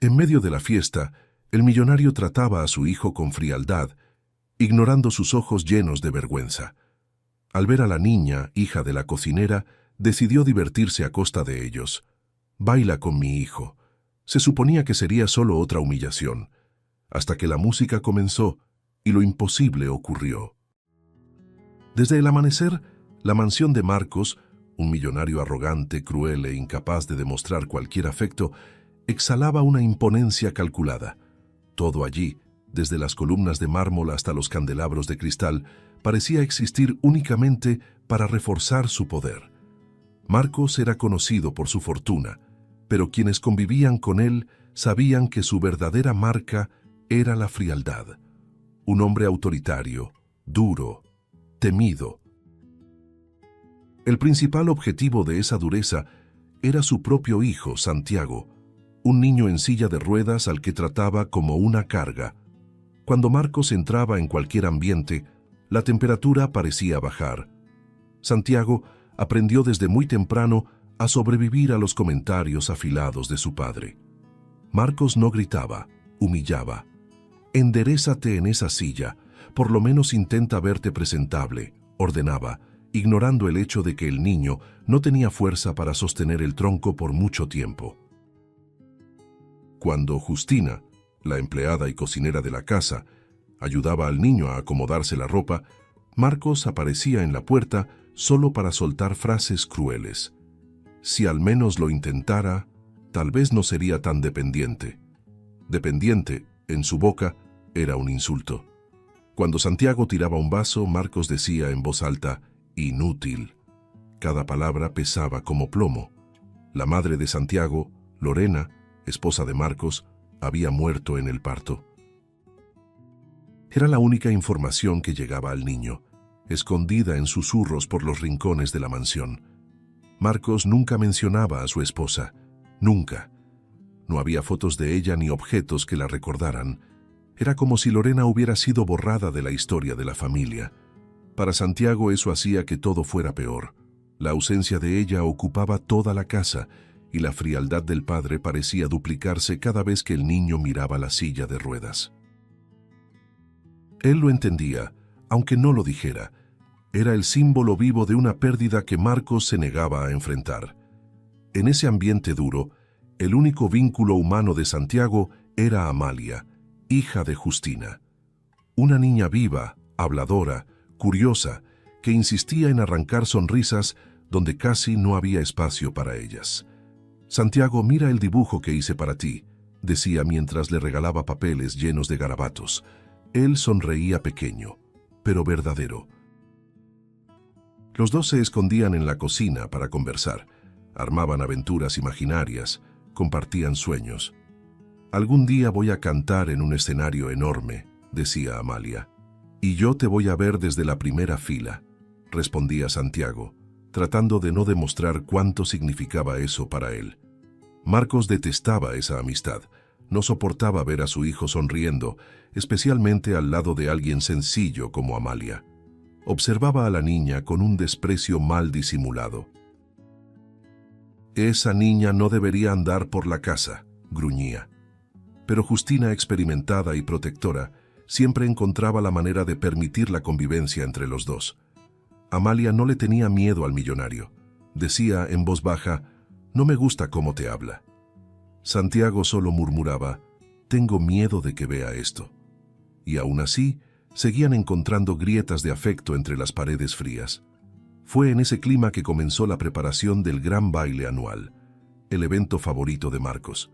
En medio de la fiesta, el millonario trataba a su hijo con frialdad, ignorando sus ojos llenos de vergüenza. Al ver a la niña, hija de la cocinera, decidió divertirse a costa de ellos. «Baila con mi hijo». Se suponía que sería solo otra humillación, hasta que la música comenzó y lo imposible ocurrió. Desde el amanecer, la mansión de Marcos, un millonario arrogante, cruel e incapaz de demostrar cualquier afecto, exhalaba una imponencia calculada. Todo allí, desde las columnas de mármol hasta los candelabros de cristal, parecía existir únicamente para reforzar su poder. Marcos era conocido por su fortuna, pero quienes convivían con él sabían que su verdadera marca era la frialdad. Un hombre autoritario, duro, temido. El principal objetivo de esa dureza era su propio hijo, Santiago, un niño en silla de ruedas al que trataba como una carga. Cuando Marcos entraba en cualquier ambiente, la temperatura parecía bajar. Santiago aprendió desde muy temprano a sobrevivir a los comentarios afilados de su padre. Marcos no gritaba, humillaba. «Enderézate en esa silla, por lo menos intenta verte presentable», ordenaba, ignorando el hecho de que el niño no tenía fuerza para sostener el tronco por mucho tiempo. Cuando Justina, la empleada y cocinera de la casa, ayudaba al niño a acomodarse la ropa, Marcos aparecía en la puerta solo para soltar frases crueles. Si al menos lo intentara, tal vez no sería tan dependiente. Dependiente, en su boca, era un insulto. Cuando Santiago tiraba un vaso, Marcos decía en voz alta, «inútil». Cada palabra pesaba como plomo. La madre de Santiago, Lorena, esposa de Marcos, había muerto en el parto. Era la única información que llegaba al niño, escondida en susurros por los rincones de la mansión. Marcos nunca mencionaba a su esposa, nunca. No había fotos de ella ni objetos que la recordaran. Era como si Lorena hubiera sido borrada de la historia de la familia. Para Santiago eso hacía que todo fuera peor. La ausencia de ella ocupaba toda la casa y la frialdad del padre parecía duplicarse cada vez que el niño miraba la silla de ruedas. Él lo entendía, aunque no lo dijera. Era el símbolo vivo de una pérdida que Marcos se negaba a enfrentar. En ese ambiente duro, el único vínculo humano de Santiago era Amalia, hija de Justina. Una niña viva, habladora, curiosa, que insistía en arrancar sonrisas donde casi no había espacio para ellas. «Santiago, mira el dibujo que hice para ti», decía mientras le regalaba papeles llenos de garabatos. Él sonreía pequeño, pero verdadero. Los dos se escondían en la cocina para conversar, armaban aventuras imaginarias, compartían sueños. «Algún día voy a cantar en un escenario enorme», decía Amalia. «Y yo te voy a ver desde la primera fila», respondía Santiago, tratando de no demostrar cuánto significaba eso para él. Marcos detestaba esa amistad, no soportaba ver a su hijo sonriendo, especialmente al lado de alguien sencillo como Amalia. Observaba a la niña con un desprecio mal disimulado. «Esa niña no debería andar por la casa», gruñía. Pero Justina, experimentada y protectora, siempre encontraba la manera de permitir la convivencia entre los dos. Amalia no le tenía miedo al millonario. Decía en voz baja, «No me gusta cómo te habla». Santiago solo murmuraba, «Tengo miedo de que vea esto». Y aún así, seguían encontrando grietas de afecto entre las paredes frías. Fue en ese clima que comenzó la preparación del gran baile anual, el evento favorito de Marcos.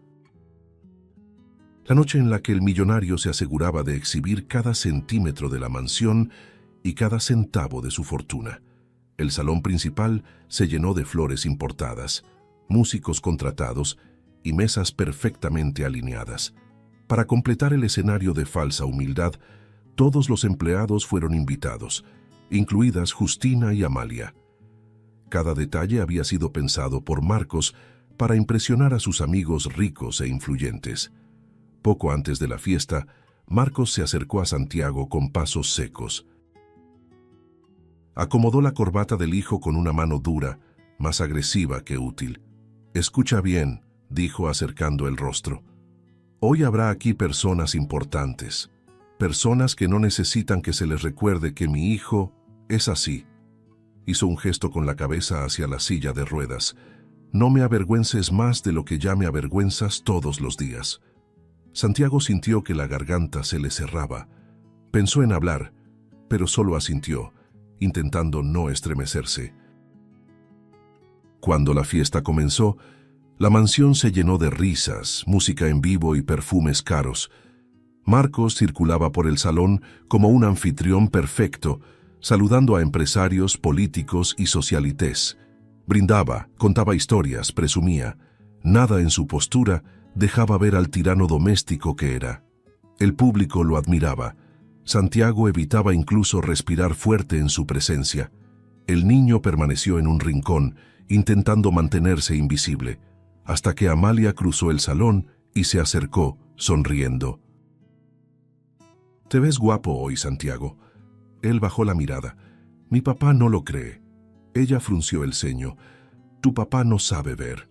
La noche en la que el millonario se aseguraba de exhibir cada centímetro de la mansión y cada centavo de su fortuna. El salón principal se llenó de flores importadas, músicos contratados y mesas perfectamente alineadas. Para completar el escenario de falsa humildad, todos los empleados fueron invitados, incluidas Justina y Amalia. Cada detalle había sido pensado por Marcos para impresionar a sus amigos ricos e influyentes. Poco antes de la fiesta, Marcos se acercó a Santiago con pasos secos. Acomodó la corbata del hijo con una mano dura, más agresiva que útil. «Escucha bien», dijo acercando el rostro. Hoy habrá aquí personas importantes, personas que no necesitan que se les recuerde que mi hijo es así. Hizo un gesto con la cabeza hacia la silla de ruedas. No me avergüences más de lo que ya me avergüenzas todos los días. Santiago sintió que la garganta se le cerraba. Pensó en hablar, pero solo asintió, intentando no estremecerse. Cuando la fiesta comenzó, la mansión se llenó de risas, música en vivo y perfumes caros. Marcos circulaba por el salón como un anfitrión perfecto, saludando a empresarios, políticos y socialites. Brindaba, contaba historias, presumía. Nada en su postura dejaba ver al tirano doméstico que era. El público lo admiraba. Santiago evitaba incluso respirar fuerte en su presencia. El niño permaneció en un rincón, intentando mantenerse invisible, hasta que Amalia cruzó el salón y se acercó, sonriendo. «Te ves guapo hoy, Santiago». Él bajó la mirada. «Mi papá no lo cree». Ella frunció el ceño. «Tu papá no sabe ver».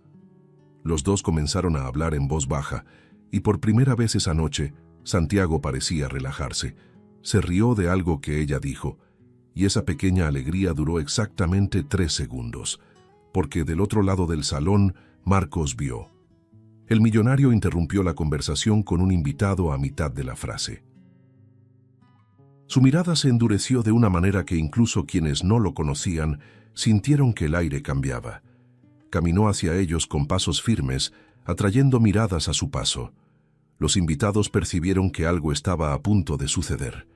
Los dos comenzaron a hablar en voz baja, y por primera vez esa noche, Santiago parecía relajarse. Se rió de algo que ella dijo, y esa pequeña alegría duró exactamente 3 segundos, porque del otro lado del salón, Marcos vio. El millonario interrumpió la conversación con un invitado a mitad de la frase. Su mirada se endureció de una manera que incluso quienes no lo conocían sintieron que el aire cambiaba. Caminó hacia ellos con pasos firmes, atrayendo miradas a su paso. Los invitados percibieron que algo estaba a punto de suceder.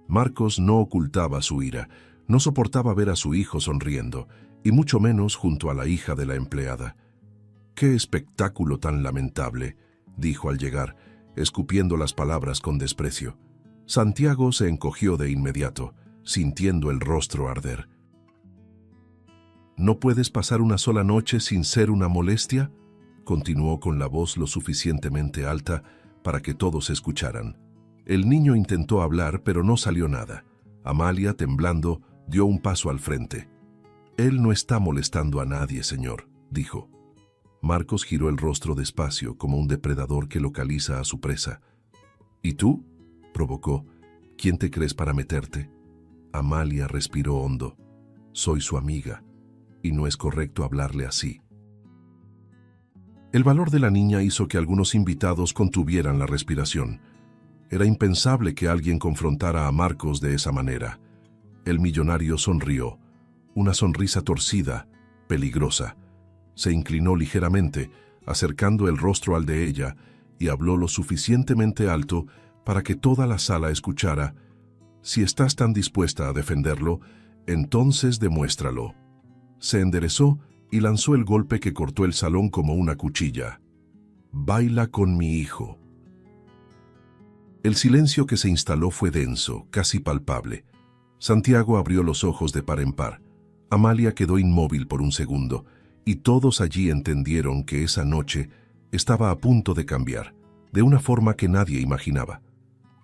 Marcos no ocultaba su ira, no soportaba ver a su hijo sonriendo, y mucho menos junto a la hija de la empleada. «¡Qué espectáculo tan lamentable!», dijo al llegar, escupiendo las palabras con desprecio. Santiago se encogió de inmediato, sintiendo el rostro arder. «¿No puedes pasar una sola noche sin ser una molestia?», continuó con la voz lo suficientemente alta para que todos escucharan. El niño intentó hablar, pero no salió nada. Amalia, temblando, dio un paso al frente. «Él no está molestando a nadie, señor», dijo. Marcos giró el rostro despacio, como un depredador que localiza a su presa. «¿Y tú?», provocó. «¿Quién te crees para meterte?». Amalia respiró hondo. «Soy su amiga, y no es correcto hablarle así». El valor de la niña hizo que algunos invitados contuvieran la respiración. Era impensable que alguien confrontara a Marcos de esa manera. El millonario sonrió, una sonrisa torcida, peligrosa. Se inclinó ligeramente, acercando el rostro al de ella, y habló lo suficientemente alto para que toda la sala escuchara. «Si estás tan dispuesta a defenderlo, entonces demuéstralo». Se enderezó y lanzó el golpe que cortó el salón como una cuchilla. «Baila con mi hijo». El silencio que se instaló fue denso, casi palpable. Santiago abrió los ojos de par en par. Amalia quedó inmóvil por un segundo, y todos allí entendieron que esa noche estaba a punto de cambiar, de una forma que nadie imaginaba.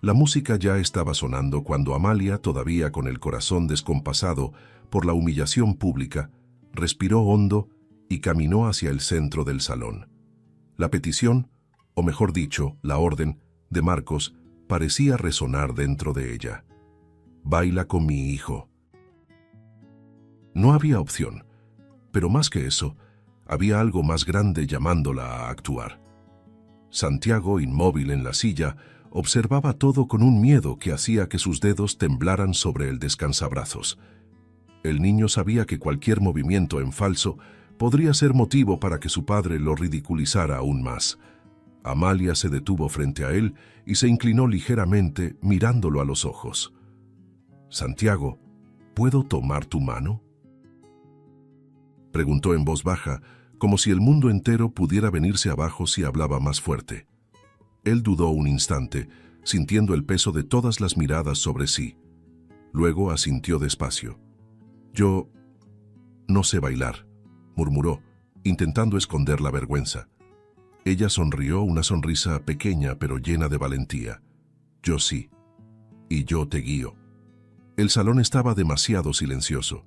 La música ya estaba sonando cuando Amalia, todavía con el corazón descompasado por la humillación pública, respiró hondo y caminó hacia el centro del salón. La petición, o mejor dicho, la orden, de Marcos parecía resonar dentro de ella. «Baila con mi hijo». No había opción, pero más que eso, había algo más grande llamándola a actuar. Santiago, inmóvil en la silla, observaba todo con un miedo que hacía que sus dedos temblaran sobre el descansabrazos. El niño sabía que cualquier movimiento en falso podría ser motivo para que su padre lo ridiculizara aún más. Amalia se detuvo frente a él y se inclinó ligeramente, mirándolo a los ojos. «Santiago, ¿puedo tomar tu mano?», preguntó en voz baja, como si el mundo entero pudiera venirse abajo si hablaba más fuerte. Él dudó un instante, sintiendo el peso de todas las miradas sobre sí. Luego asintió despacio. «Yo no sé bailar», murmuró, intentando esconder la vergüenza. Ella sonrió, una sonrisa pequeña pero llena de valentía. «Yo sí, y yo te guío». El salón estaba demasiado silencioso.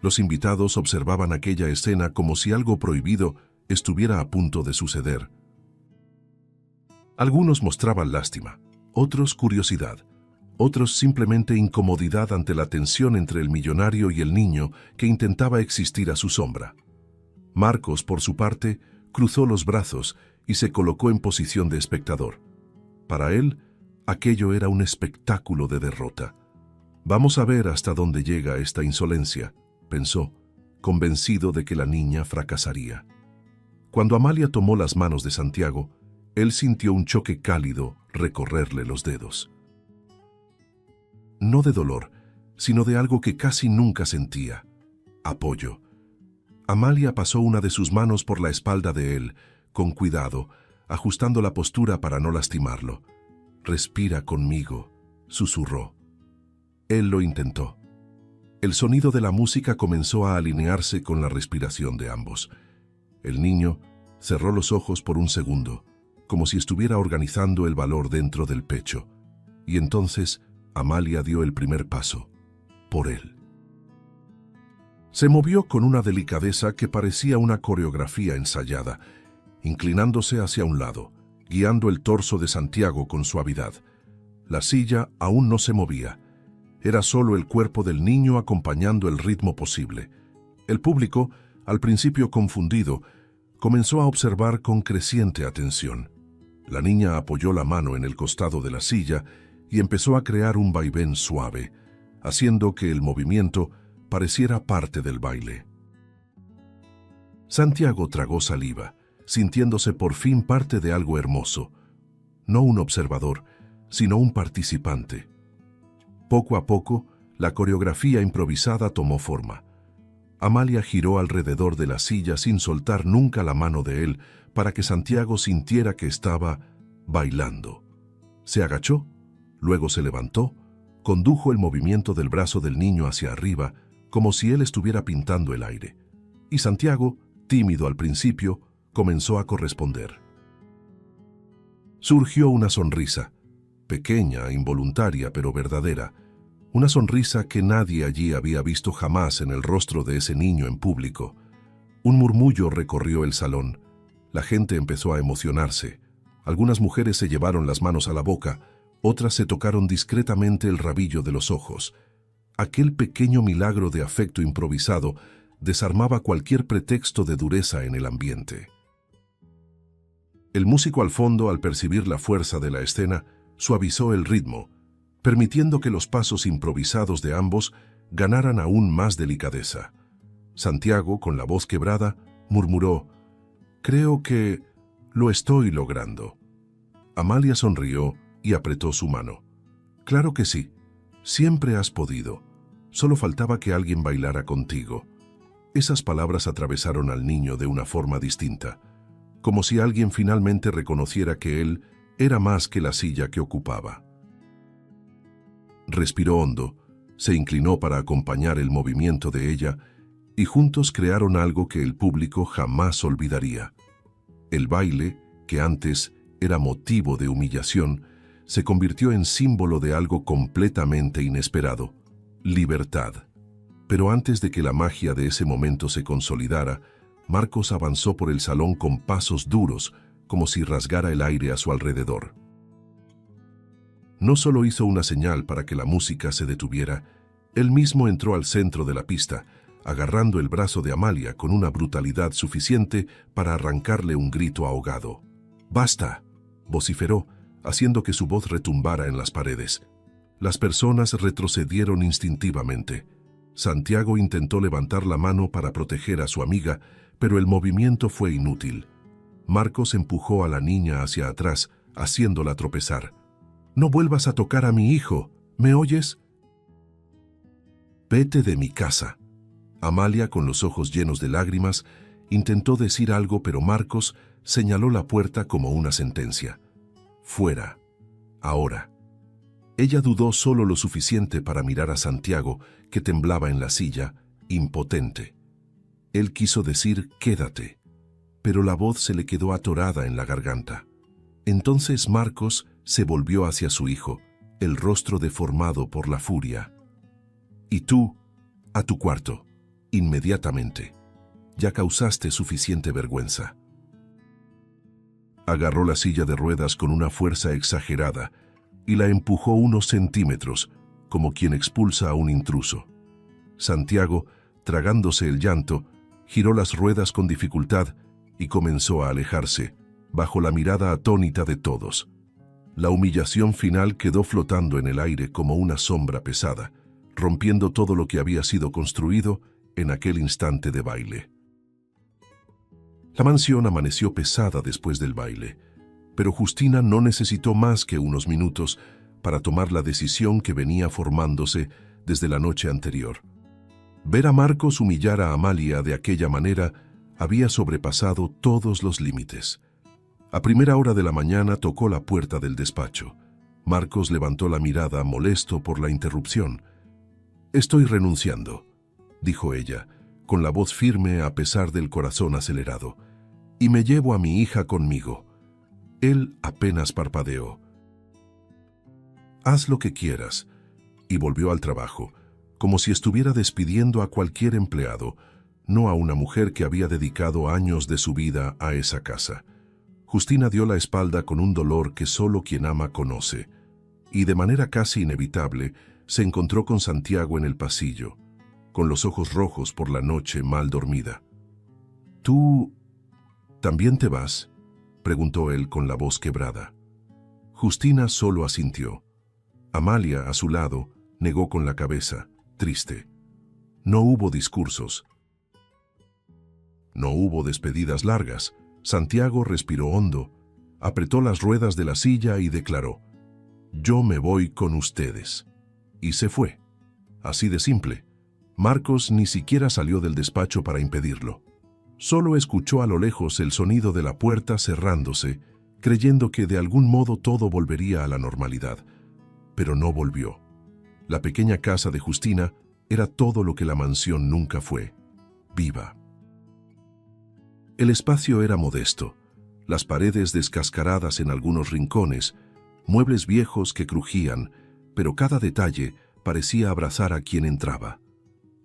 Los invitados observaban aquella escena como si algo prohibido estuviera a punto de suceder. Algunos mostraban lástima, otros curiosidad, otros simplemente incomodidad ante la tensión entre el millonario y el niño que intentaba existir a su sombra. Marcos, por su parte, cruzó los brazos y se colocó en posición de espectador. Para él, aquello era un espectáculo de derrota. Vamos a ver hasta dónde llega esta insolencia, pensó, convencido de que la niña fracasaría. Cuando Amalia tomó las manos de Santiago, él sintió un choque cálido recorrerle los dedos. No de dolor, sino de algo que casi nunca sentía: apoyo. Amalia pasó una de sus manos por la espalda de él, con cuidado, ajustando la postura para no lastimarlo. «Respira conmigo», susurró. Él lo intentó. El sonido de la música comenzó a alinearse con la respiración de ambos. El niño cerró los ojos por un segundo, como si estuviera organizando el valor dentro del pecho. Y entonces Amalia dio el primer paso, por él. Se movió con una delicadeza que parecía una coreografía ensayada, inclinándose hacia un lado, guiando el torso de Santiago con suavidad. La silla aún no se movía. Era solo el cuerpo del niño acompañando el ritmo posible. El público, al principio confundido, comenzó a observar con creciente atención. La niña apoyó la mano en el costado de la silla y empezó a crear un vaivén suave, haciendo que el movimiento pareciera parte del baile. Santiago tragó saliva, sintiéndose por fin parte de algo hermoso. No un observador, sino un participante. Poco a poco, la coreografía improvisada tomó forma. Amalia giró alrededor de la silla sin soltar nunca la mano de él para que Santiago sintiera que estaba bailando. Se agachó, luego se levantó, condujo el movimiento del brazo del niño hacia arriba, como si él estuviera pintando el aire. Y Santiago, tímido al principio, comenzó a corresponder. Surgió una sonrisa, pequeña, involuntaria, pero verdadera, una sonrisa que nadie allí había visto jamás en el rostro de ese niño en público. Un murmullo recorrió el salón. La gente empezó a emocionarse. Algunas mujeres se llevaron las manos a la boca, otras se tocaron discretamente el rabillo de los ojos. Aquel pequeño milagro de afecto improvisado desarmaba cualquier pretexto de dureza en el ambiente. El músico al fondo, al percibir la fuerza de la escena, suavizó el ritmo, permitiendo que los pasos improvisados de ambos ganaran aún más delicadeza. Santiago, con la voz quebrada, murmuró: «Creo que lo estoy logrando». Amalia sonrió y apretó su mano. «Claro que sí, siempre has podido. Solo faltaba que alguien bailara contigo». Esas palabras atravesaron al niño de una forma distinta, como si alguien finalmente reconociera que él era más que la silla que ocupaba. Respiró hondo, se inclinó para acompañar el movimiento de ella y juntos crearon algo que el público jamás olvidaría. El baile, que antes era motivo de humillación, se convirtió en símbolo de algo completamente inesperado: libertad. Pero antes de que la magia de ese momento se consolidara, Marcos avanzó por el salón con pasos duros, como si rasgara el aire a su alrededor. No solo hizo una señal para que la música se detuviera, él mismo entró al centro de la pista, agarrando el brazo de Amalia con una brutalidad suficiente para arrancarle un grito ahogado. «¡Basta!», vociferó, haciendo que su voz retumbara en las paredes. Las personas retrocedieron instintivamente. Santiago intentó levantar la mano para proteger a su amiga, pero el movimiento fue inútil. Marcos empujó a la niña hacia atrás, haciéndola tropezar. «No vuelvas a tocar a mi hijo, ¿me oyes? Vete de mi casa». Amalia, con los ojos llenos de lágrimas, intentó decir algo, pero Marcos señaló la puerta como una sentencia. «Fuera, ahora». Ella dudó solo lo suficiente para mirar a Santiago, que temblaba en la silla, impotente. Él quiso decir «quédate», pero la voz se le quedó atorada en la garganta. Entonces Marcos se volvió hacia su hijo, el rostro deformado por la furia. «Y tú, a tu cuarto, inmediatamente. Ya causaste suficiente vergüenza». Agarró la silla de ruedas con una fuerza exagerada y la empujó unos centímetros, como quien expulsa a un intruso. Santiago, tragándose el llanto, giró las ruedas con dificultad y comenzó a alejarse, bajo la mirada atónita de todos. La humillación final quedó flotando en el aire como una sombra pesada, rompiendo todo lo que había sido construido en aquel instante de baile. La mansión amaneció pesada después del baile, pero Justina no necesitó más que unos minutos para tomar la decisión que venía formándose desde la noche anterior. Ver a Marcos humillar a Amalia de aquella manera había sobrepasado todos los límites. A primera hora de la mañana tocó la puerta del despacho. Marcos levantó la mirada, molesto por la interrupción. «Estoy renunciando», dijo ella, con la voz firme a pesar del corazón acelerado, «y me llevo a mi hija conmigo». Él apenas parpadeó. «Haz lo que quieras», y volvió al trabajo, como si estuviera despidiendo a cualquier empleado, no a una mujer que había dedicado años de su vida a esa casa. Justina dio la espalda con un dolor que solo quien ama conoce, y de manera casi inevitable se encontró con Santiago en el pasillo, con los ojos rojos por la noche mal dormida. «¿Tú también te vas?», preguntó él con la voz quebrada. Justina solo asintió. Amalia, a su lado, negó con la cabeza, triste. No hubo discursos. No hubo despedidas largas. Santiago respiró hondo, apretó las ruedas de la silla y declaró: «Yo me voy con ustedes». Y se fue. Así de simple. Marcos ni siquiera salió del despacho para impedirlo. Solo escuchó a lo lejos el sonido de la puerta cerrándose, creyendo que de algún modo todo volvería a la normalidad. Pero no volvió. La pequeña casa de Justina era todo lo que la mansión nunca fue: viva. El espacio era modesto, las paredes descascaradas en algunos rincones, muebles viejos que crujían, pero cada detalle parecía abrazar a quien entraba.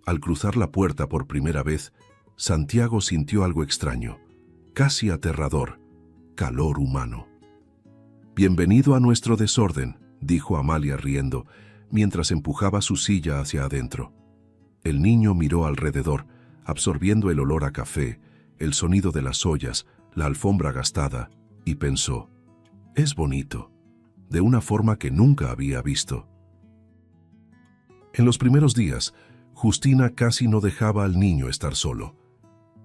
Al cruzar la puerta por primera vez, Santiago sintió algo extraño, casi aterrador: calor humano. «Bienvenido a nuestro desorden», dijo Amalia riendo, mientras empujaba su silla hacia adentro. El niño miró alrededor, absorbiendo el olor a café, el sonido de las ollas, la alfombra gastada, y pensó: «Es bonito», de una forma que nunca había visto. En los primeros días, Justina casi no dejaba al niño estar solo.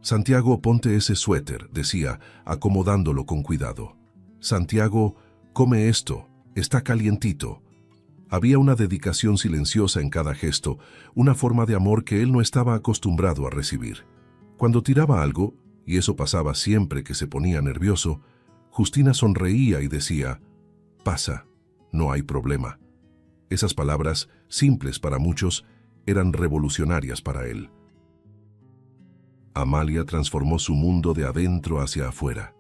«Santiago, ponte ese suéter», decía, acomodándolo con cuidado. «Santiago, come esto, está calientito». Había una dedicación silenciosa en cada gesto, una forma de amor que él no estaba acostumbrado a recibir. Cuando tiraba algo, y eso pasaba siempre que se ponía nervioso, Justina sonreía y decía: «Pasa, no hay problema». Esas palabras, simples para muchos, eran revolucionarias para él. Amalia transformó su mundo de adentro hacia afuera.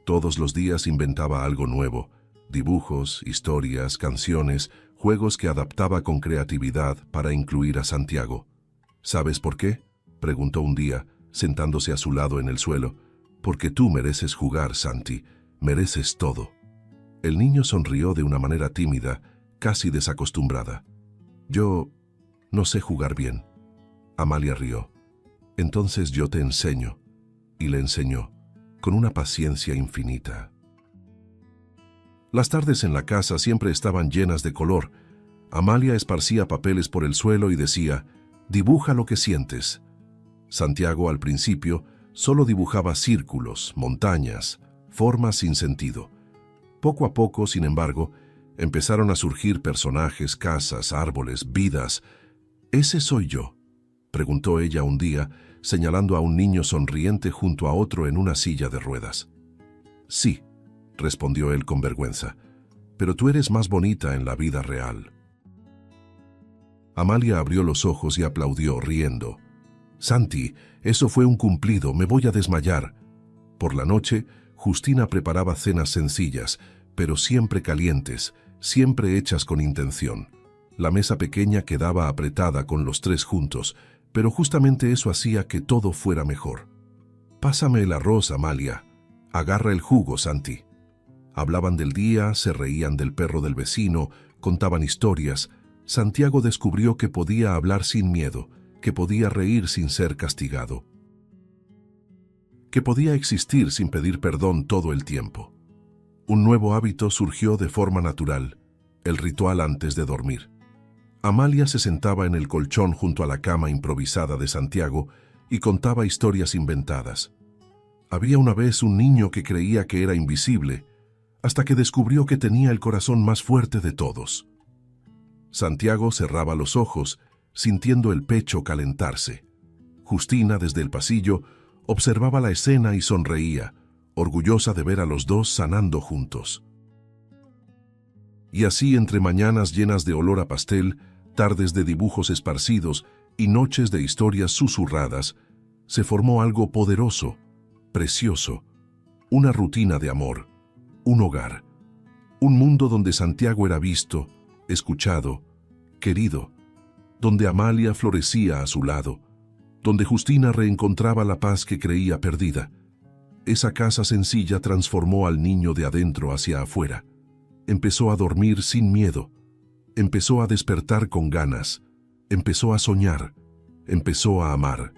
Todos los días inventaba algo nuevo: dibujos, historias, canciones, juegos que adaptaba con creatividad para incluir a Santiago. «¿Sabes por qué?», preguntó un día, sentándose a su lado en el suelo. «Porque tú mereces jugar, Santi, mereces todo». El niño sonrió de una manera tímida, casi desacostumbrada. «Yo no sé jugar bien». Amalia rió. «Entonces yo te enseño». Y le enseñó, con una paciencia infinita. Las tardes en la casa siempre estaban llenas de color. Amalia esparcía papeles por el suelo y decía: «Dibuja lo que sientes». Santiago, al principio, solo dibujaba círculos, montañas, formas sin sentido. Poco a poco, sin embargo, empezaron a surgir personajes, casas, árboles, vidas. «¿Ese soy yo?», preguntó ella un día, señalando a un niño sonriente junto a otro en una silla de ruedas. «Sí», respondió él con vergüenza, «pero tú eres más bonita en la vida real». Amalia abrió los ojos y aplaudió, riendo. «Santi, eso fue un cumplido, me voy a desmayar». Por la noche, Justina preparaba cenas sencillas, pero siempre calientes, siempre hechas con intención. La mesa pequeña quedaba apretada con los tres juntos, pero justamente eso hacía que todo fuera mejor. «Pásame el arroz, Amalia. Agarra el jugo, Santi», Hablaban del día, se reían del perro del vecino, contaban historias. Santiago descubrió que podía hablar sin miedo, que podía reír sin ser castigado, que podía existir sin pedir perdón todo el tiempo. Un nuevo hábito surgió de forma natural, el ritual antes de dormir. Amalia se sentaba en el colchón junto a la cama improvisada de Santiago y contaba historias inventadas. Había una vez un niño que creía que era invisible, hasta que descubrió que tenía el corazón más fuerte de todos. Santiago cerraba los ojos, sintiendo el pecho calentarse. Justina, desde el pasillo, observaba la escena y sonreía, orgullosa de ver a los dos sanando juntos. Y así, entre mañanas llenas de olor a pastel, tardes de dibujos esparcidos y noches de historias susurradas, se formó algo poderoso, precioso, una rutina de amor, un hogar, un mundo donde Santiago era visto, escuchado, querido, donde Amalia florecía a su lado, donde Justina reencontraba la paz que creía perdida. Esa casa sencilla transformó al niño de adentro hacia afuera. Empezó a dormir sin miedo, empezó a despertar con ganas, empezó a soñar, empezó a amar.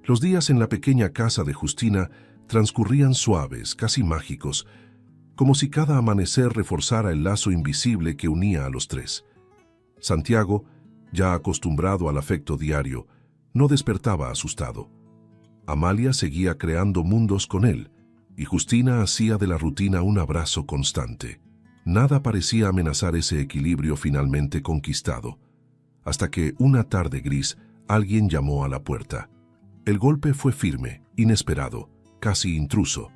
Los días en la pequeña casa de Justina transcurrían suaves, casi mágicos, como si cada amanecer reforzara el lazo invisible que unía a los tres. Santiago, ya acostumbrado al afecto diario, no despertaba asustado. Amalia seguía creando mundos con él, y Justina hacía de la rutina un abrazo constante. Nada parecía amenazar ese equilibrio finalmente conquistado, hasta que una tarde gris alguien llamó a la puerta. El golpe fue firme, inesperado, casi intruso.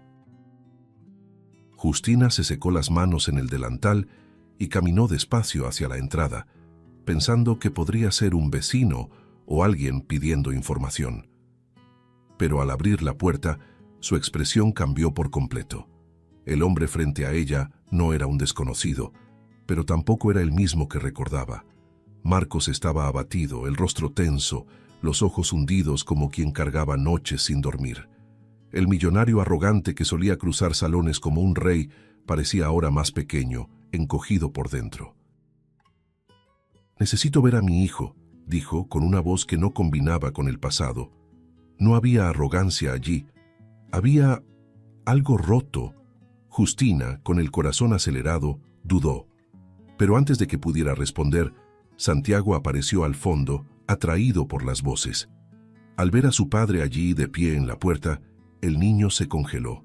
Justina se secó las manos en el delantal y caminó despacio hacia la entrada, pensando que podría ser un vecino o alguien pidiendo información. Pero al abrir la puerta, su expresión cambió por completo. El hombre frente a ella no era un desconocido, pero tampoco era el mismo que recordaba. Marcos estaba abatido, el rostro tenso, los ojos hundidos como quien cargaba noches sin dormir. El millonario arrogante que solía cruzar salones como un rey parecía ahora más pequeño, encogido por dentro. «Necesito ver a mi hijo», dijo con una voz que no combinaba con el pasado. No había arrogancia allí, había algo roto. Justina, con el corazón acelerado, dudó. Pero antes de que pudiera responder, Santiago apareció al fondo, atraído por las voces. Al ver a su padre allí de pie en la puerta, el niño se congeló.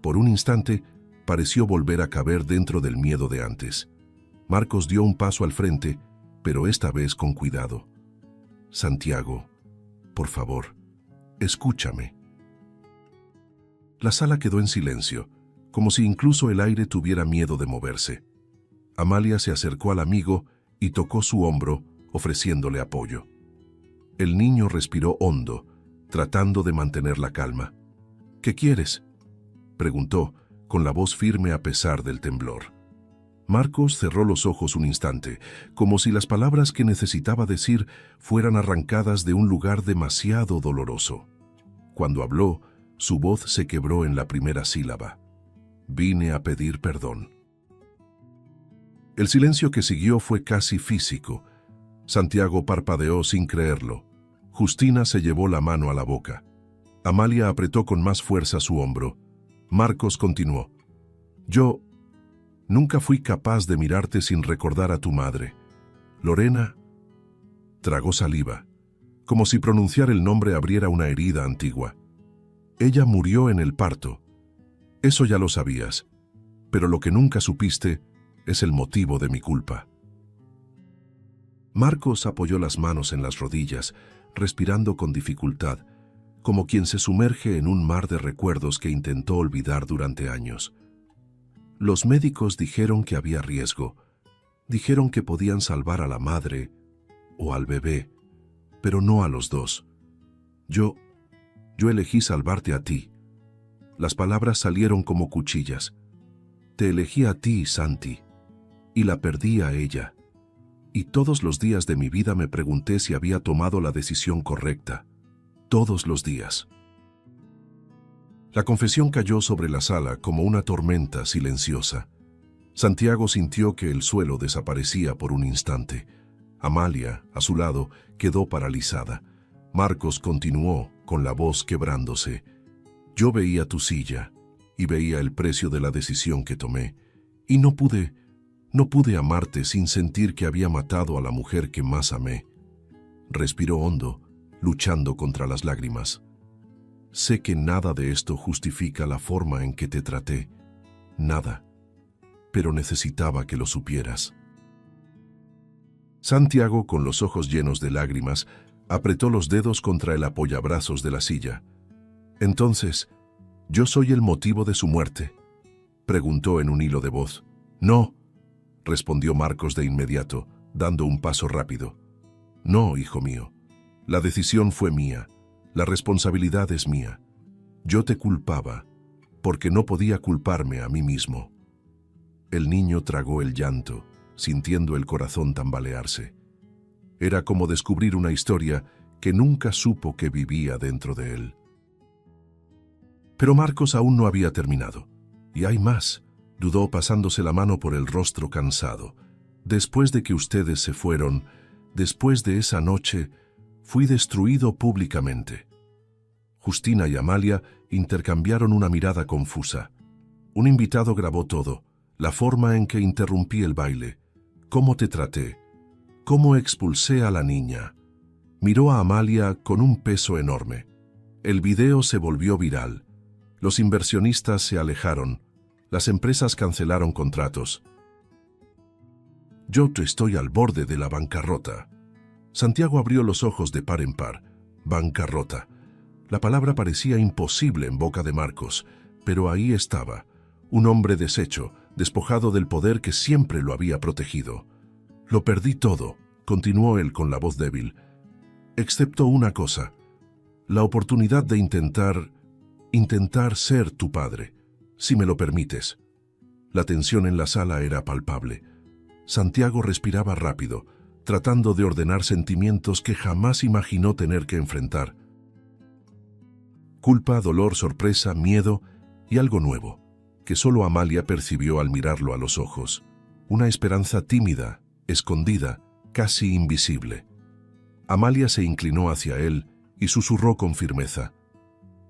Por un instante, pareció volver a caber dentro del miedo de antes. Marcos dio un paso al frente, pero esta vez con cuidado. «Santiago, por favor, escúchame». La sala quedó en silencio, como si incluso el aire tuviera miedo de moverse. Amalia se acercó al amigo y tocó su hombro, ofreciéndole apoyo. El niño respiró hondo, tratando de mantener la calma. «¿Qué quieres?», preguntó, con la voz firme a pesar del temblor. Marcos cerró los ojos un instante, como si las palabras que necesitaba decir fueran arrancadas de un lugar demasiado doloroso. Cuando habló, su voz se quebró en la primera sílaba. «Vine a pedir perdón». El silencio que siguió fue casi físico. Santiago parpadeó sin creerlo. Justina se llevó la mano a la boca. Amalia apretó con más fuerza su hombro. Marcos continuó. «Yo nunca fui capaz de mirarte sin recordar a tu madre. Lorena». Tragó saliva, como si pronunciar el nombre abriera una herida antigua. «Ella murió en el parto. Eso ya lo sabías, pero lo que nunca supiste es el motivo de mi culpa». Marcos apoyó las manos en las rodillas, respirando con dificultad, como quien se sumerge en un mar de recuerdos que intentó olvidar durante años. Los médicos dijeron que había riesgo, dijeron que podían salvar a la madre o al bebé, pero no a los dos. Yo elegí salvarte a ti. Las palabras salieron como cuchillas. Te elegí a ti, Santi, y la perdí a ella. Y todos los días de mi vida me pregunté si había tomado la decisión correcta. Todos los días. La confesión cayó sobre la sala como una tormenta silenciosa. Santiago sintió que el suelo desaparecía por un instante. Amalia, a su lado, quedó paralizada. Marcos continuó, con la voz quebrándose. Yo veía tu silla y veía el precio de la decisión que tomé. Y no pude amarte sin sentir que había matado a la mujer que más amé. Respiró hondo, luchando contra las lágrimas. Sé que nada de esto justifica la forma en que te traté. Nada. Pero necesitaba que lo supieras. Santiago, con los ojos llenos de lágrimas, apretó los dedos contra el apoyabrazos de la silla. Entonces, ¿yo soy el motivo de su muerte?, preguntó en un hilo de voz. No, respondió Marcos de inmediato, dando un paso rápido. No, hijo mío. La decisión fue mía. La responsabilidad es mía. Yo te culpaba, porque no podía culparme a mí mismo. El niño tragó el llanto, sintiendo el corazón tambalearse. Era como descubrir una historia que nunca supo que vivía dentro de él. Pero Marcos aún no había terminado. Y hay más, dudó pasándose la mano por el rostro cansado. Después de que ustedes se fueron, después de esa noche, fui destruido públicamente. Justina y Amalia intercambiaron una mirada confusa. Un invitado grabó todo, la forma en que interrumpí el baile, cómo te traté, cómo expulsé a la niña. Miró a Amalia con un peso enorme. El video se volvió viral. Los inversionistas se alejaron. Las empresas cancelaron contratos. Yo estoy al borde de la bancarrota. Santiago abrió los ojos de par en par. Bancarrota. La palabra parecía imposible en boca de Marcos, pero ahí estaba, un hombre deshecho, despojado del poder que siempre lo había protegido. Lo perdí todo, continuó él con la voz débil, excepto una cosa, la oportunidad de intentar ser tu padre, si me lo permites. La tensión en la sala era palpable. Santiago respiraba rápido, tratando de ordenar sentimientos que jamás imaginó tener que enfrentar. Culpa, dolor, sorpresa, miedo y algo nuevo, que solo Amalia percibió al mirarlo a los ojos. Una esperanza tímida, escondida, casi invisible. Amalia se inclinó hacia él y susurró con firmeza.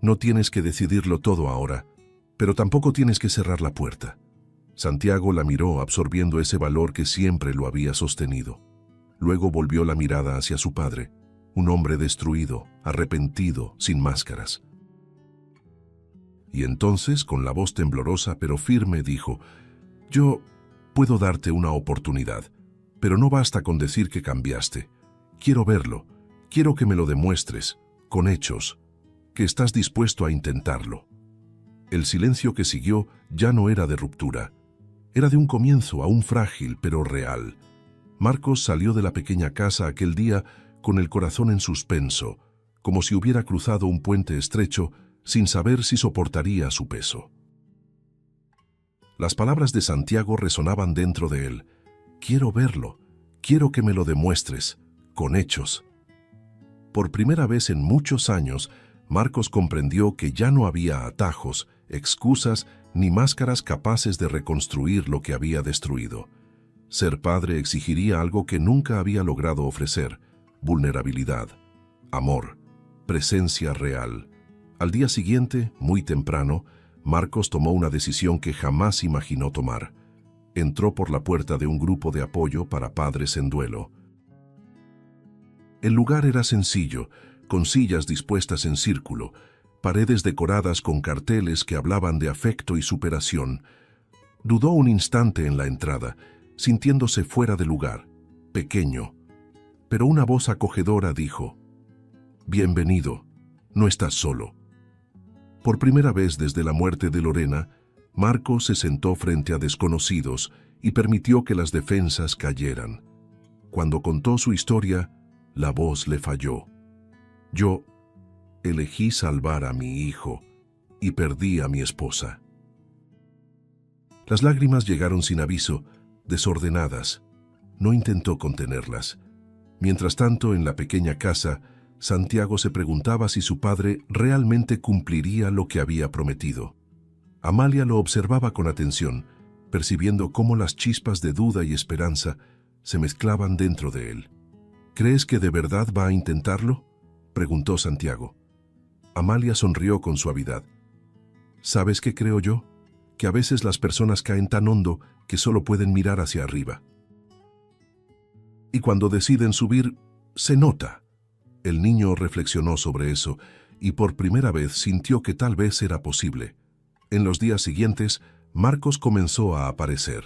No tienes que decidirlo todo ahora, pero tampoco tienes que cerrar la puerta. Santiago la miró absorbiendo ese valor que siempre lo había sostenido. Luego volvió la mirada hacia su padre, un hombre destruido, arrepentido, sin máscaras. Y entonces, con la voz temblorosa pero firme, dijo, yo puedo darte una oportunidad, pero no basta con decir que cambiaste. Quiero verlo, quiero que me lo demuestres, con hechos, que estás dispuesto a intentarlo. El silencio que siguió ya no era de ruptura, era de un comienzo aún frágil pero real. Marcos salió de la pequeña casa aquel día con el corazón en suspenso, como si hubiera cruzado un puente estrecho sin saber si soportaría su peso. Las palabras de Santiago resonaban dentro de él. Quiero verlo, quiero que me lo demuestres, con hechos. Por primera vez en muchos años, Marcos comprendió que ya no había atajos, excusas ni máscaras capaces de reconstruir lo que había destruido. Ser padre exigiría algo que nunca había logrado ofrecer: vulnerabilidad, amor, presencia real. Al día siguiente, muy temprano, Marcos tomó una decisión que jamás imaginó tomar. Entró por la puerta de un grupo de apoyo para padres en duelo. El lugar era sencillo, con sillas dispuestas en círculo, paredes decoradas con carteles que hablaban de afecto y superación. Dudó un instante en la entrada, sintiéndose fuera de lugar, pequeño. Pero una voz acogedora dijo, «Bienvenido, no estás solo». Por primera vez desde la muerte de Lorena, Marcos se sentó frente a desconocidos y permitió que las defensas cayeran. Cuando contó su historia, la voz le falló. Yo elegí salvar a mi hijo y perdí a mi esposa. Las lágrimas llegaron sin aviso, desordenadas. No intentó contenerlas. Mientras tanto, en la pequeña casa, Santiago se preguntaba si su padre realmente cumpliría lo que había prometido. Amalia lo observaba con atención, percibiendo cómo las chispas de duda y esperanza se mezclaban dentro de él. ¿Crees que de verdad va a intentarlo?, preguntó Santiago. Amalia sonrió con suavidad. ¿Sabes qué creo yo? Que a veces las personas caen tan hondo que solo pueden mirar hacia arriba. Y cuando deciden subir, se nota. El niño reflexionó sobre eso y por primera vez sintió que tal vez era posible. En los días siguientes, Marcos comenzó a aparecer.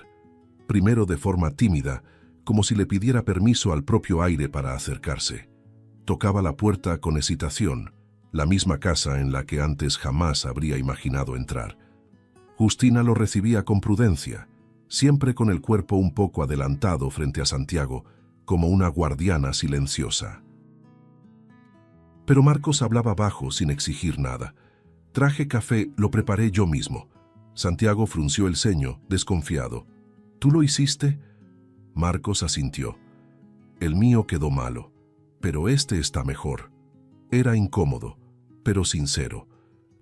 Primero de forma tímida, como si le pidiera permiso al propio aire para acercarse. Tocaba la puerta con hesitación, la misma casa en la que antes jamás habría imaginado entrar. Justina lo recibía con prudencia, siempre con el cuerpo un poco adelantado frente a Santiago, como una guardiana silenciosa. Pero Marcos hablaba bajo sin exigir nada. Traje café, lo preparé yo mismo. Santiago frunció el ceño, desconfiado. ¿Tú lo hiciste? Marcos asintió. El mío quedó malo, pero este está mejor. Era incómodo, pero sincero.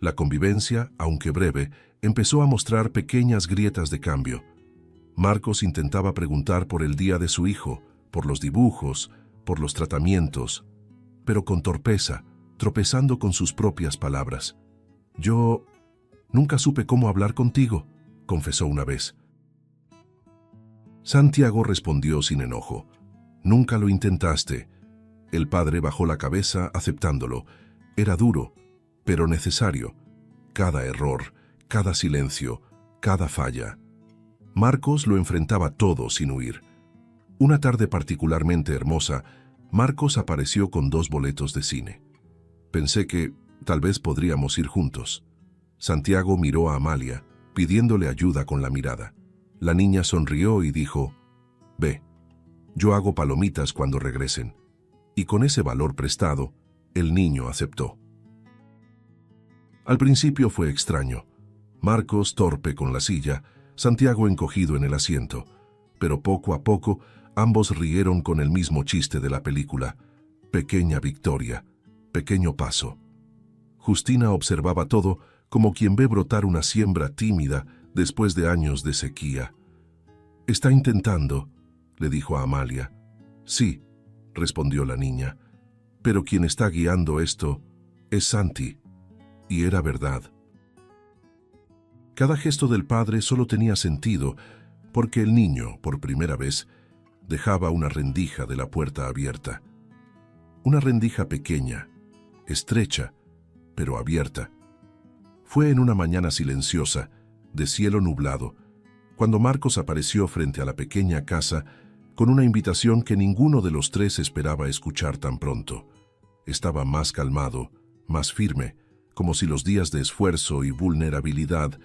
La convivencia, aunque breve, empezó a mostrar pequeñas grietas de cambio. Marcos intentaba preguntar por el día de su hijo, por los dibujos, por los tratamientos, pero con torpeza, tropezando con sus propias palabras. Yo nunca supe cómo hablar contigo, confesó una vez. Santiago respondió sin enojo. Nunca lo intentaste. El padre bajó la cabeza aceptándolo. Era duro, pero necesario. Cada error, cada silencio, cada falla. Marcos lo enfrentaba todo sin huir. Una tarde particularmente hermosa, Marcos apareció con 2 boletos de cine. Pensé que tal vez podríamos ir juntos. Santiago miró a Amalia, pidiéndole ayuda con la mirada. La niña sonrió y dijo, «Ve, yo hago palomitas cuando regresen». Y con ese valor prestado, el niño aceptó. Al principio fue extraño. Marcos torpe con la silla, Santiago encogido en el asiento. Pero poco a poco, ambos rieron con el mismo chiste de la película. Pequeña victoria, pequeño paso. Justina observaba todo como quien ve brotar una siembra tímida después de años de sequía. «Está intentando», le dijo a Amalia. «Sí», respondió la niña, «pero quien está guiando esto es Santi». Y era verdad. Cada gesto del padre solo tenía sentido porque el niño, por primera vez, dejaba una rendija de la puerta abierta. Una rendija pequeña, estrecha, pero abierta. Fue en una mañana silenciosa, de cielo nublado, cuando Marcos apareció frente a la pequeña casa con una invitación que ninguno de los 3 esperaba escuchar tan pronto. Estaba más calmado, más firme, como si los días de esfuerzo y vulnerabilidad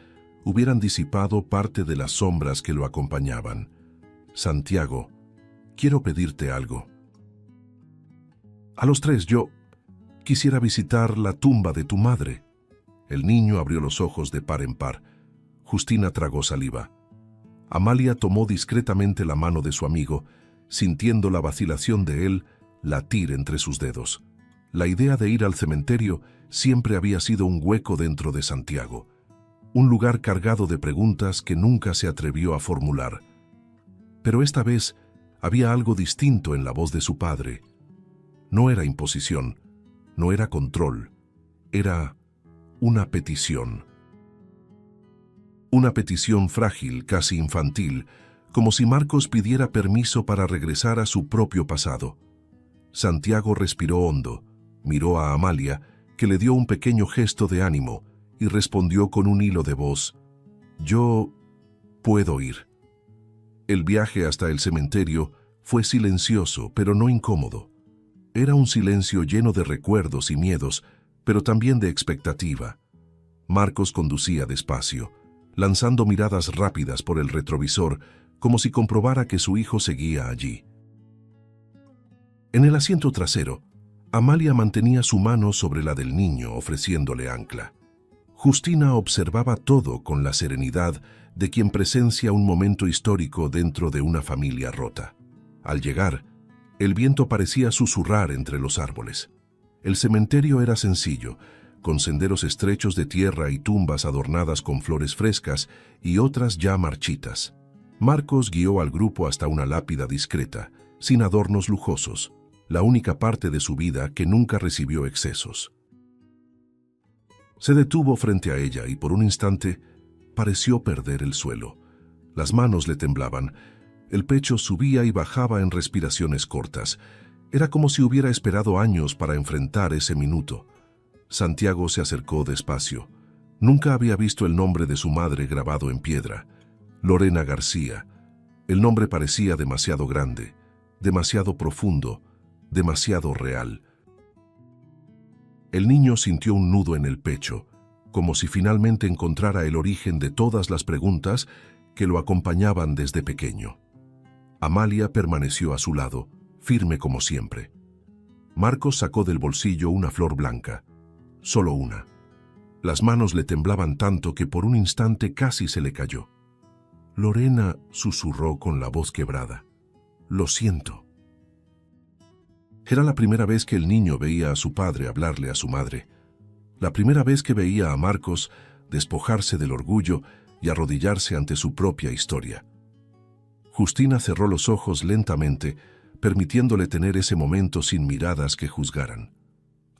hubieran disipado parte de las sombras que lo acompañaban. «Santiago, quiero pedirte algo». «A los 3, yo quisiera visitar la tumba de tu madre». El niño abrió los ojos de par en par. Justina tragó saliva. Amalia tomó discretamente la mano de su amigo, sintiendo la vacilación de él latir entre sus dedos. La idea de ir al cementerio siempre había sido un hueco dentro de Santiago, un lugar cargado de preguntas que nunca se atrevió a formular. Pero esta vez había algo distinto en la voz de su padre. No era imposición, no era control, era una petición. Una petición frágil, casi infantil, como si Marcos pidiera permiso para regresar a su propio pasado. Santiago respiró hondo, miró a Amalia, que le dio un pequeño gesto de ánimo, y respondió con un hilo de voz, «Yo puedo ir». El viaje hasta el cementerio fue silencioso, pero no incómodo. Era un silencio lleno de recuerdos y miedos, pero también de expectativa. Marcos conducía despacio, lanzando miradas rápidas por el retrovisor, como si comprobara que su hijo seguía allí. En el asiento trasero, Amalia mantenía su mano sobre la del niño, ofreciéndole ancla. Justina observaba todo con la serenidad de quien presencia un momento histórico dentro de una familia rota. Al llegar, el viento parecía susurrar entre los árboles. El cementerio era sencillo, con senderos estrechos de tierra y tumbas adornadas con flores frescas y otras ya marchitas. Marcos guió al grupo hasta una lápida discreta, sin adornos lujosos, la única parte de su vida que nunca recibió excesos. Se detuvo frente a ella y por un instante pareció perder el suelo. Las manos le temblaban, el pecho subía y bajaba en respiraciones cortas. Era como si hubiera esperado años para enfrentar ese minuto. Santiago se acercó despacio. Nunca había visto el nombre de su madre grabado en piedra. Lorena García. El nombre parecía demasiado grande, demasiado profundo, demasiado real. El niño sintió un nudo en el pecho, como si finalmente encontrara el origen de todas las preguntas que lo acompañaban desde pequeño. Amalia permaneció a su lado, firme como siempre. Marcos sacó del bolsillo una flor blanca, solo una. Las manos le temblaban tanto que por un instante casi se le cayó. Lorena susurró con la voz quebrada. «Lo siento». Era la primera vez que el niño veía a su padre hablarle a su madre. La primera vez que veía a Marcos despojarse del orgullo y arrodillarse ante su propia historia. Justina cerró los ojos lentamente, permitiéndole tener ese momento sin miradas que juzgaran.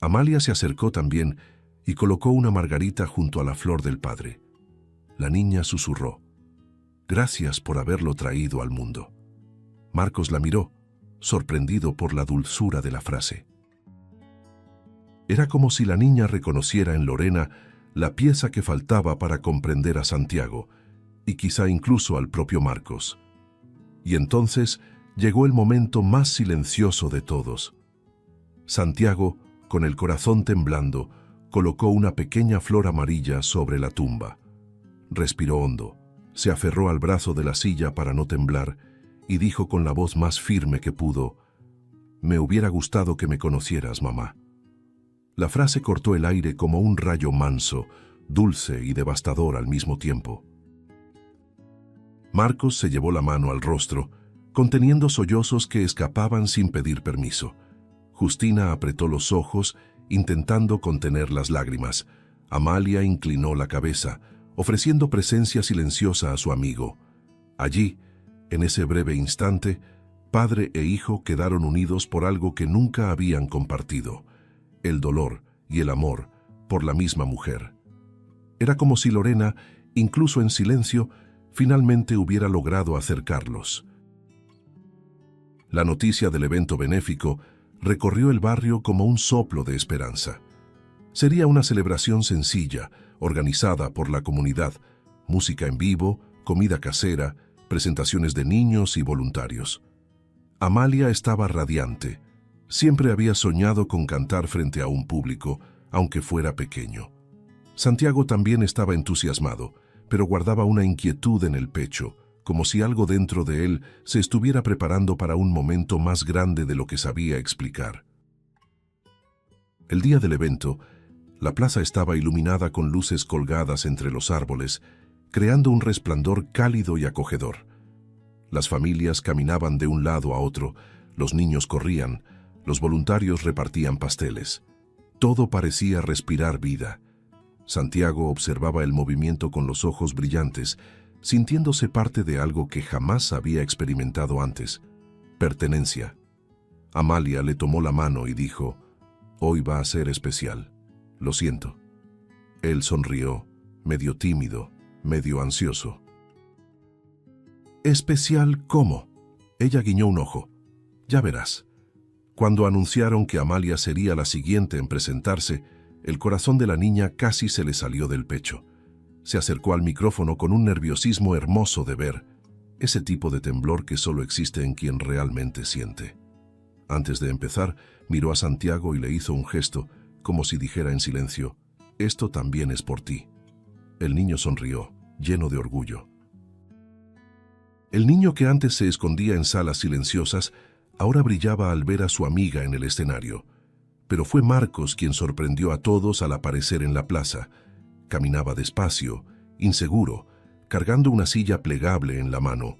Amalia se acercó también y colocó una margarita junto a la flor del padre. La niña susurró: «Gracias por haberlo traído al mundo». Marcos la miró, sorprendido por la dulzura de la frase. Era como si la niña reconociera en Lorena la pieza que faltaba para comprender a Santiago, y quizá incluso al propio Marcos. Y entonces llegó el momento más silencioso de todos. Santiago, con el corazón temblando, colocó una pequeña flor amarilla sobre la tumba. Respiró hondo, se aferró al brazo de la silla para no temblar y dijo con la voz más firme que pudo: «Me hubiera gustado que me conocieras, mamá». La frase cortó el aire como un rayo manso, dulce y devastador al mismo tiempo. Marcos se llevó la mano al rostro, conteniendo sollozos que escapaban sin pedir permiso. Justina apretó los ojos, intentando contener las lágrimas. Amalia inclinó la cabeza, ofreciendo presencia silenciosa a su amigo. Allí, en ese breve instante, padre e hijo quedaron unidos por algo que nunca habían compartido: el dolor y el amor por la misma mujer. Era como si Lorena, incluso en silencio, finalmente hubiera logrado acercarlos. La noticia del evento benéfico recorrió el barrio como un soplo de esperanza. Sería una celebración sencilla, organizada por la comunidad: música en vivo, comida casera, presentaciones de niños y voluntarios. Amalia estaba radiante. Siempre había soñado con cantar frente a un público, aunque fuera pequeño. Santiago también estaba entusiasmado, pero guardaba una inquietud en el pecho, como si algo dentro de él se estuviera preparando para un momento más grande de lo que sabía explicar. El día del evento, la plaza estaba iluminada con luces colgadas entre los árboles, creando un resplandor cálido y acogedor. Las familias caminaban de un lado a otro, los niños corrían, los voluntarios repartían pasteles. Todo parecía respirar vida. Santiago observaba el movimiento con los ojos brillantes, sintiéndose parte de algo que jamás había experimentado antes: pertenencia. Amalia le tomó la mano y dijo: «Hoy va a ser especial. Lo siento». Él sonrió, medio tímido, medio ansioso. «¿Especial cómo?». Ella guiñó un ojo. «Ya verás». Cuando anunciaron que Amalia sería la siguiente en presentarse, el corazón de la niña casi se le salió del pecho. Se acercó al micrófono con un nerviosismo hermoso de ver, ese tipo de temblor que solo existe en quien realmente siente. Antes de empezar, miró a Santiago y le hizo un gesto, como si dijera en silencio: «Esto también es por ti». El niño sonrió, lleno de orgullo. El niño que antes se escondía en salas silenciosas, ahora brillaba al ver a su amiga en el escenario. Pero fue Marcos quien sorprendió a todos al aparecer en la plaza. Caminaba despacio, inseguro, cargando una silla plegable en la mano.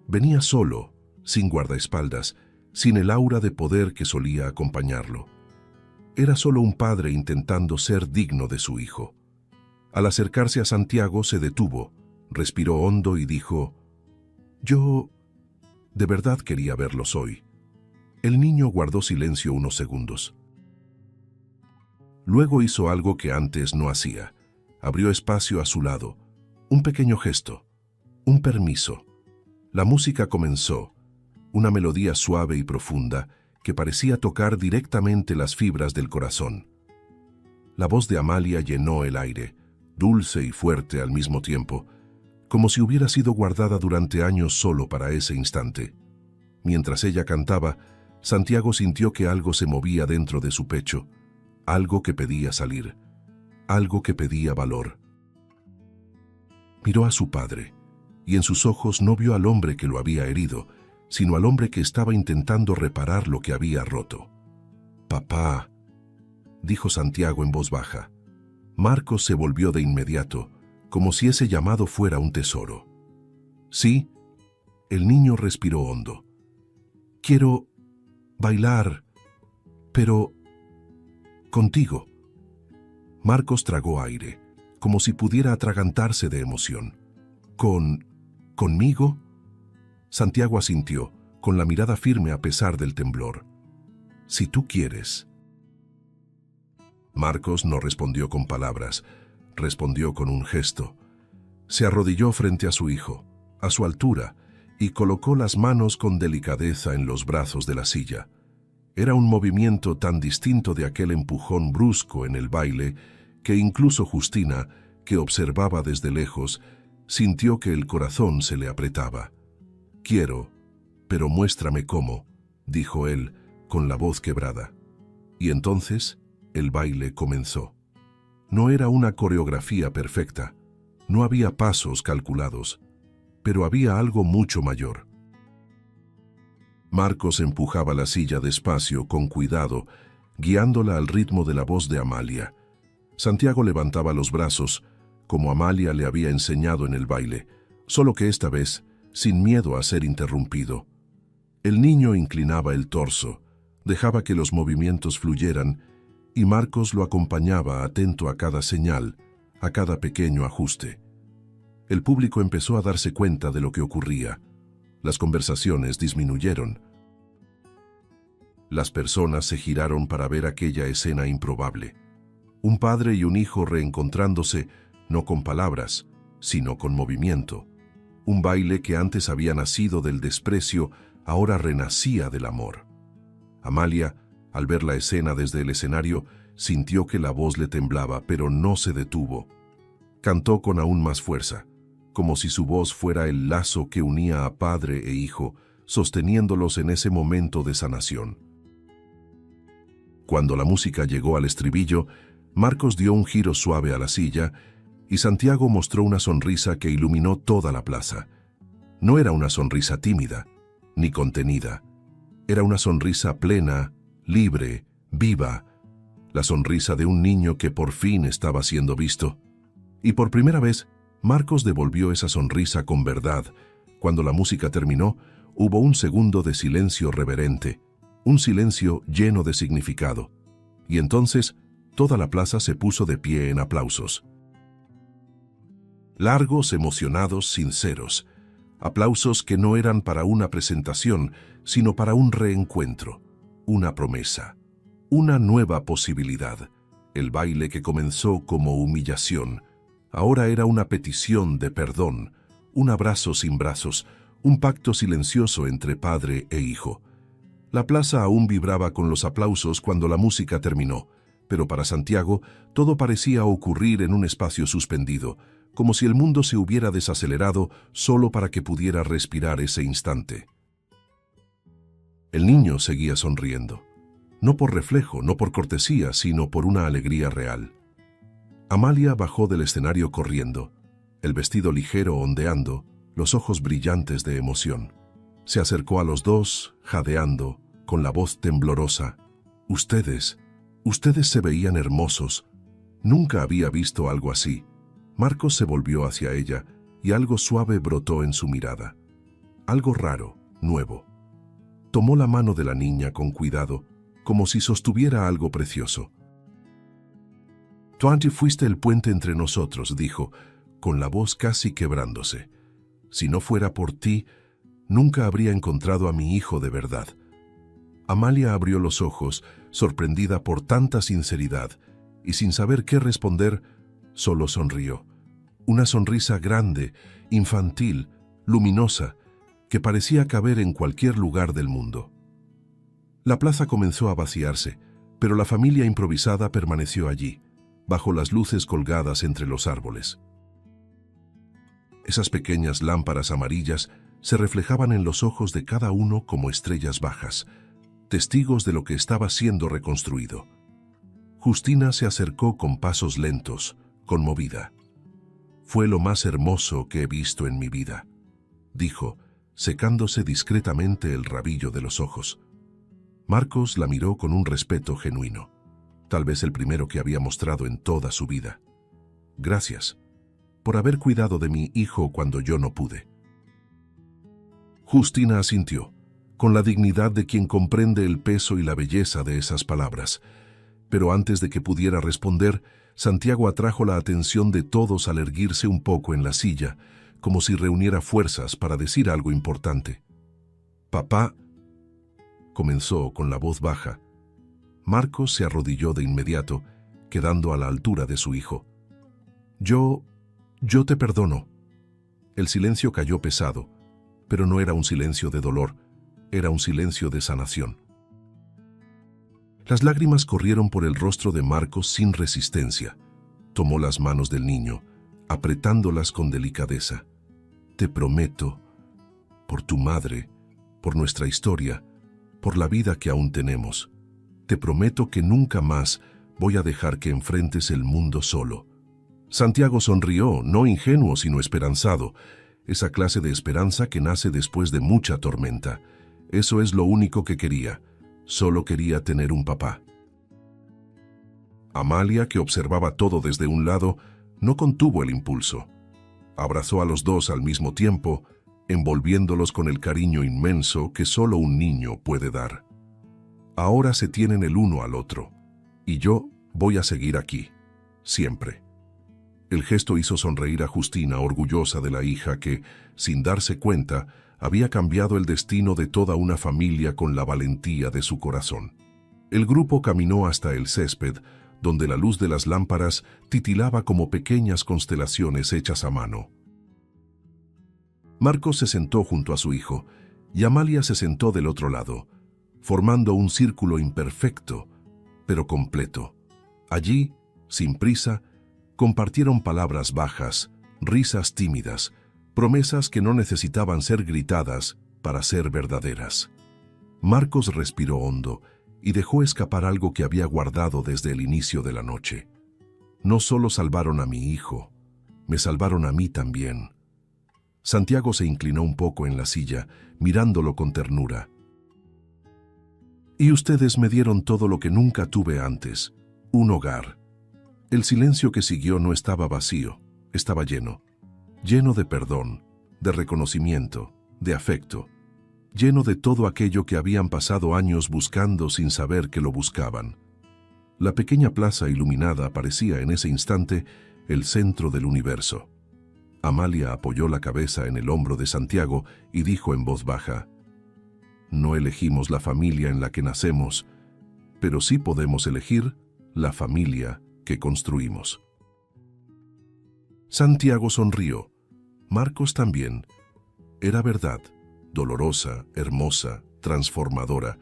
Venía solo, sin guardaespaldas, sin el aura de poder que solía acompañarlo. Era solo un padre intentando ser digno de su hijo. Al acercarse a Santiago se detuvo, respiró hondo y dijo: «Yo de verdad quería verlos hoy». El niño guardó silencio unos segundos. Luego hizo algo que antes no hacía. Abrió espacio a su lado. Un pequeño gesto. Un permiso. La música comenzó. Una melodía suave y profunda que parecía tocar directamente las fibras del corazón. La voz de Amalia llenó el aire, dulce y fuerte al mismo tiempo, como si hubiera sido guardada durante años solo para ese instante. Mientras ella cantaba, Santiago sintió que algo se movía dentro de su pecho, algo que pedía salir, algo que pedía valor. Miró a su padre, y en sus ojos no vio al hombre que lo había herido, sino al hombre que estaba intentando reparar lo que había roto. «Papá», dijo Santiago en voz baja. Marcos se volvió de inmediato, como si ese llamado fuera un tesoro. «Sí», el niño respiró hondo. «Quiero bailar, pero contigo». Marcos tragó aire, como si pudiera atragantarse de emoción. ¿Conmigo? Santiago asintió, con la mirada firme a pesar del temblor. «Si tú quieres». Marcos no respondió con palabras, respondió con un gesto. Se arrodilló frente a su hijo, a su altura, y colocó las manos con delicadeza en los brazos de la silla. Era un movimiento tan distinto de aquel empujón brusco en el baile que incluso Justina, que observaba desde lejos, sintió que el corazón se le apretaba. «Quiero, pero muéstrame cómo», dijo él, con la voz quebrada. Y entonces el baile comenzó. No era una coreografía perfecta, no había pasos calculados, pero había algo mucho mayor. Marcos empujaba la silla despacio, con cuidado, guiándola al ritmo de la voz de Amalia. Santiago levantaba los brazos, como Amalia le había enseñado en el baile, solo que esta vez sin miedo a ser interrumpido. El niño inclinaba el torso, dejaba que los movimientos fluyeran, y Marcos lo acompañaba atento a cada señal, a cada pequeño ajuste. El público empezó a darse cuenta de lo que ocurría. Las conversaciones disminuyeron. Las personas se giraron para ver aquella escena improbable. Un padre y un hijo reencontrándose, no con palabras, sino con movimiento. Un baile que antes había nacido del desprecio, ahora renacía del amor. Amalia, al ver la escena desde el escenario, sintió que la voz le temblaba, pero no se detuvo. Cantó con aún más fuerza, como si su voz fuera el lazo que unía a padre e hijo, sosteniéndolos en ese momento de sanación. Cuando la música llegó al estribillo, Marcos dio un giro suave a la silla, y Santiago mostró una sonrisa que iluminó toda la plaza. No era una sonrisa tímida, ni contenida. Era una sonrisa plena, libre, viva, la sonrisa de un niño que por fin estaba siendo visto. Y por primera vez, Marcos devolvió esa sonrisa con verdad. Cuando la música terminó, hubo un segundo de silencio reverente, un silencio lleno de significado. Y entonces, toda la plaza se puso de pie en aplausos. Largos, emocionados, sinceros. Aplausos que no eran para una presentación, sino para un reencuentro, una promesa, una nueva posibilidad. El baile que comenzó como humillación, ahora era una petición de perdón, un abrazo sin brazos, un pacto silencioso entre padre e hijo. La plaza aún vibraba con los aplausos cuando la música terminó, pero para Santiago todo parecía ocurrir en un espacio suspendido, como si el mundo se hubiera desacelerado solo para que pudiera respirar ese instante. El niño seguía sonriendo, no por reflejo, no por cortesía, sino por una alegría real. Amalia bajó del escenario corriendo, el vestido ligero ondeando, los ojos brillantes de emoción. Se acercó a los dos, jadeando, con la voz temblorosa. Ustedes se veían hermosos. Nunca había visto algo así». Marcos se volvió hacia ella y algo suave brotó en su mirada. Algo raro, nuevo. Tomó la mano de la niña con cuidado, como si sostuviera algo precioso. «Tú antes fuiste el puente entre nosotros», dijo, con la voz casi quebrándose. «Si no fuera por ti, nunca habría encontrado a mi hijo de verdad». Amalia abrió los ojos, sorprendida por tanta sinceridad, y sin saber qué responder, solo sonrió. Una sonrisa grande, infantil, luminosa, que parecía caber en cualquier lugar del mundo. La plaza comenzó a vaciarse, pero la familia improvisada permaneció allí, bajo las luces colgadas entre los árboles. Esas pequeñas lámparas amarillas se reflejaban en los ojos de cada uno como estrellas bajas, testigos de lo que estaba siendo reconstruido. Justina se acercó con pasos lentos, conmovida. «Fue lo más hermoso que he visto en mi vida», dijo, secándose discretamente el rabillo de los ojos. Marcos la miró con un respeto genuino, tal vez el primero que había mostrado en toda su vida. «Gracias por haber cuidado de mi hijo cuando yo no pude». Justina asintió, con la dignidad de quien comprende el peso y la belleza de esas palabras. Pero antes de que pudiera responder, Santiago atrajo la atención de todos al erguirse un poco en la silla, como si reuniera fuerzas para decir algo importante. «Papá», comenzó con la voz baja. Marcos se arrodilló de inmediato, quedando a la altura de su hijo. Yo te perdono». El silencio cayó pesado, pero no era un silencio de dolor, era un silencio de sanación. Las lágrimas corrieron por el rostro de Marcos sin resistencia. Tomó las manos del niño, apretándolas con delicadeza. «Te prometo, por tu madre, por nuestra historia, por la vida que aún tenemos, te prometo que nunca más voy a dejar que enfrentes el mundo solo». Santiago sonrió, no ingenuo sino esperanzado, esa clase de esperanza que nace después de mucha tormenta. Eso es lo único que quería, solo quería tener un papá. Amalia, que observaba todo desde un lado, no contuvo el impulso. Abrazó a los dos al mismo tiempo, envolviéndolos con el cariño inmenso que solo un niño puede dar. «Ahora se tienen el uno al otro, y yo voy a seguir aquí, siempre». El gesto hizo sonreír a Justina, orgullosa de la hija que, sin darse cuenta, había cambiado el destino de toda una familia con la valentía de su corazón. El grupo caminó hasta el césped, donde la luz de las lámparas titilaba como pequeñas constelaciones hechas a mano. Marcos se sentó junto a su hijo, y Amalia se sentó del otro lado, formando un círculo imperfecto, pero completo. Allí, sin prisa, compartieron palabras bajas, risas tímidas, promesas que no necesitaban ser gritadas para ser verdaderas. Marcos respiró hondo y dejó escapar algo que había guardado desde el inicio de la noche. «No solo salvaron a mi hijo, me salvaron a mí también». Santiago se inclinó un poco en la silla, mirándolo con ternura. «Y ustedes me dieron todo lo que nunca tuve antes, un hogar». El silencio que siguió no estaba vacío, estaba lleno de perdón, de reconocimiento, de afecto, lleno de todo aquello que habían pasado años buscando sin saber que lo buscaban. La pequeña plaza iluminada parecía en ese instante el centro del universo. Amalia apoyó la cabeza en el hombro de Santiago y dijo en voz baja: «No elegimos la familia en la que nacemos, pero sí podemos elegir la familia que construimos». Santiago sonrió. Marcos también. Era verdad, dolorosa, hermosa, transformadora.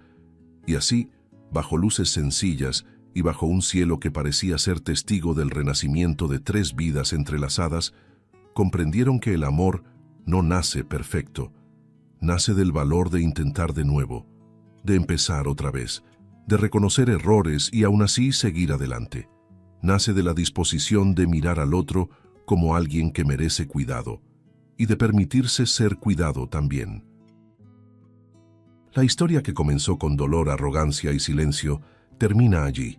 Y así, bajo luces sencillas y bajo un cielo que parecía ser testigo del renacimiento de tres vidas entrelazadas, comprendieron que el amor no nace perfecto. Nace del valor de intentar de nuevo, de empezar otra vez, de reconocer errores y aún así seguir adelante. Nace de la disposición de mirar al otro como alguien que merece cuidado y de permitirse ser cuidado también. La historia que comenzó con dolor, arrogancia y silencio termina allí,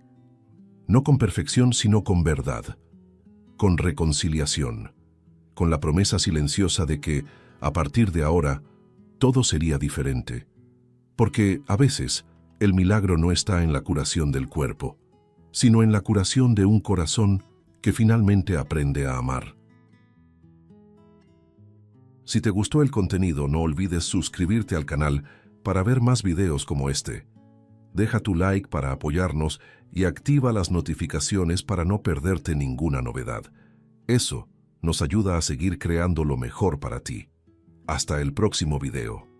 no con perfección sino con verdad, con reconciliación, con la promesa silenciosa de que, a partir de ahora, todo sería diferente. Porque, a veces, El milagro no está en la curación del cuerpo, sino en la curación de un corazón que finalmente aprende a amar. Si te gustó el contenido, no olvides suscribirte al canal para ver más videos como este. Deja tu like para apoyarnos y activa las notificaciones para no perderte ninguna novedad. Eso nos ayuda a seguir creando lo mejor para ti. Hasta el próximo video.